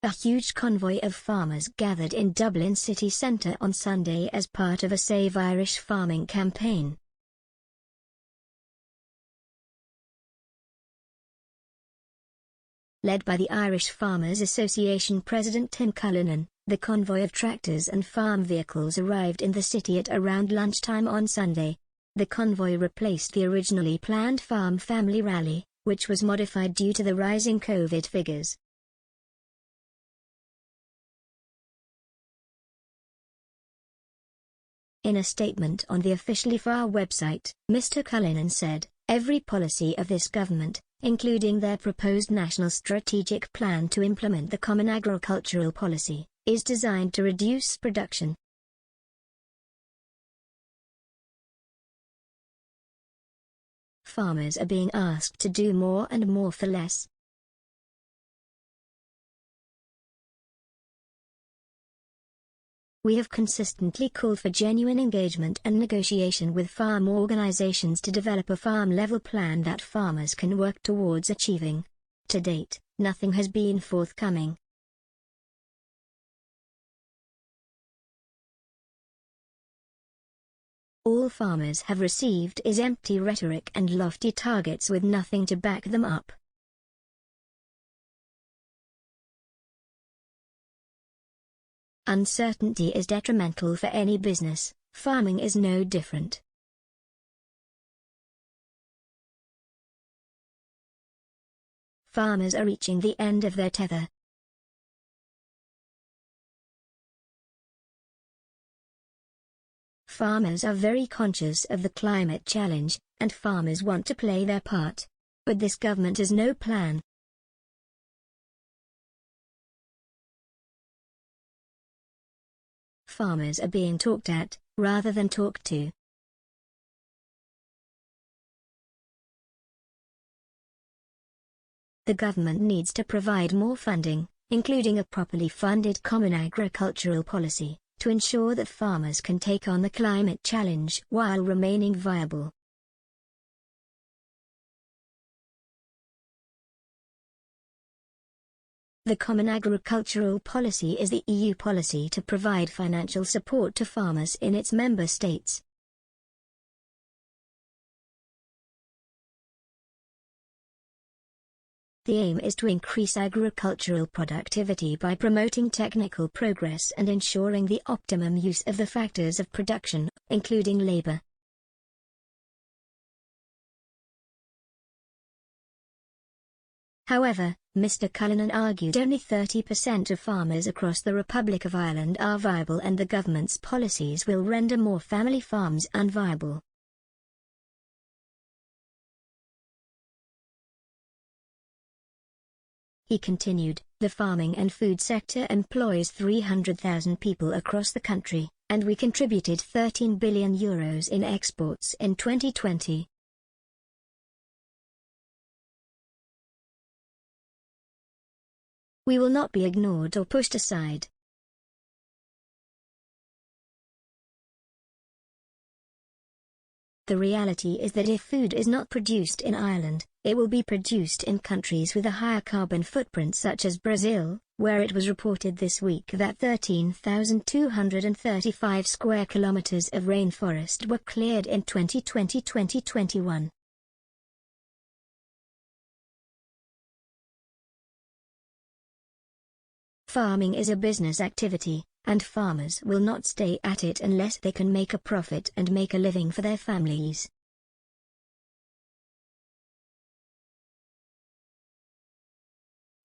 A huge convoy of farmers gathered in Dublin city centre on Sunday as part of a Save Irish Farming campaign. Led by the Irish Farmers Association President Tim Cullinan, the convoy of tractors and farm vehicles arrived in the city at around lunchtime on Sunday. The convoy replaced the originally planned Farm Family Rally, which was modified due to the rising COVID figures. In a statement on the officially FAR website, Mr. Cullinan said, "Every policy of this government, including their proposed national strategic plan to implement the Common Agricultural Policy, is designed to reduce production." Farmers are being asked to do more and more for less. We have consistently called for genuine engagement and negotiation with farm organizations to develop a farm-level plan that farmers can work towards achieving. To date, nothing has been forthcoming. All farmers have received is empty rhetoric and lofty targets with nothing to back them up. Uncertainty is detrimental for any business. Farming is no different. Farmers are reaching the end of their tether. Farmers are very conscious of the climate challenge, and farmers want to play their part. But this government has no plan. Farmers are being talked at, rather than talked to. The government needs to provide more funding, including a properly funded common agricultural policy, to ensure that farmers can take on the climate challenge while remaining viable. The Common Agricultural Policy is the EU policy to provide financial support to farmers in its member states. The aim is to increase agricultural productivity by promoting technical progress and ensuring the optimum use of the factors of production, including labor. However, Mr. Cullinan argued only 30% of farmers across the Republic of Ireland are viable and the government's policies will render more family farms unviable. He continued, "The farming and food sector employs 300,000 people across the country, and we contributed €13 billion in exports in 2020. We will not be ignored or pushed aside." The reality is that if food is not produced in Ireland, it will be produced in countries with a higher carbon footprint such as Brazil, where it was reported this week that 13,235 square kilometers of rainforest were cleared in 2020-2021. Farming is a business activity, and farmers will not stay at it unless they can make a profit and make a living for their families.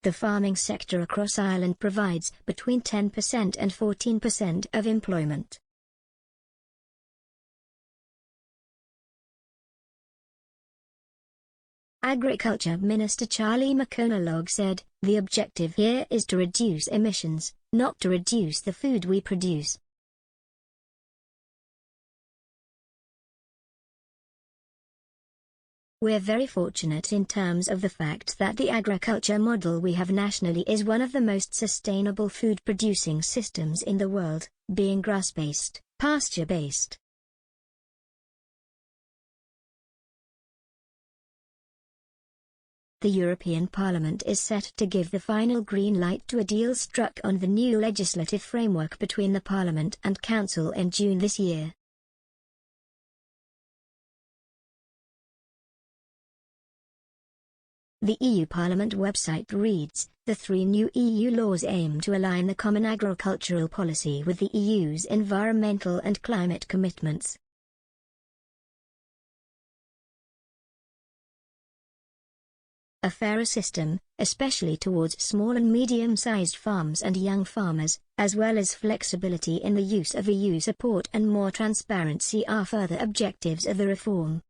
The farming sector across Ireland provides between 10% and 14% of employment. Agriculture Minister Charlie McConalogue said, "The objective here is to reduce emissions, not to reduce the food we produce." We're very fortunate in terms of the fact that the agriculture model we have nationally is one of the most sustainable food-producing systems in the world, being grass-based, pasture-based. The European Parliament is set to give the final green light to a deal struck on the new legislative framework between the Parliament and Council in June this year. The EU Parliament website reads, "The three new EU laws aim to align the common agricultural policy with the EU's environmental and climate commitments." A fairer system, especially towards small and medium-sized farms and young farmers, as well as flexibility in the use of EU support and more transparency are further objectives of the reform.